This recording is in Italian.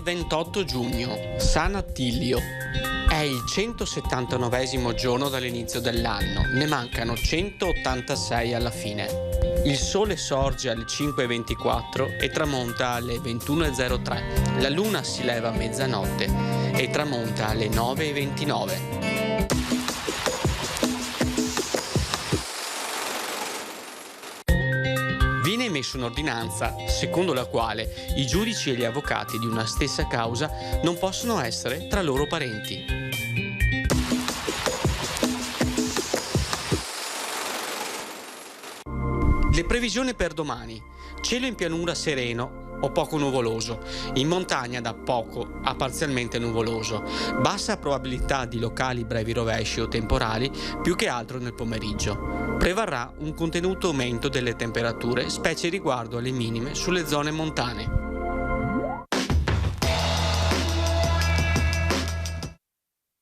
28 giugno, San Attilio. È il 179esimo giorno dall'inizio dell'anno, ne mancano 186 alla fine. Il sole sorge alle 5:24 e tramonta alle 21:03. La luna si leva a mezzanotte e tramonta alle 9:29. Viene emessa un'ordinanza secondo la quale i giudici e gli avvocati di una stessa causa non possono essere tra loro parenti. Le previsioni per domani: cielo in pianura sereno o poco nuvoloso, in montagna da poco a parzialmente nuvoloso, bassa probabilità di locali brevi rovesci o temporali, più che altro nel pomeriggio. Prevarrà un contenuto aumento delle temperature, specie riguardo alle minime sulle zone montane.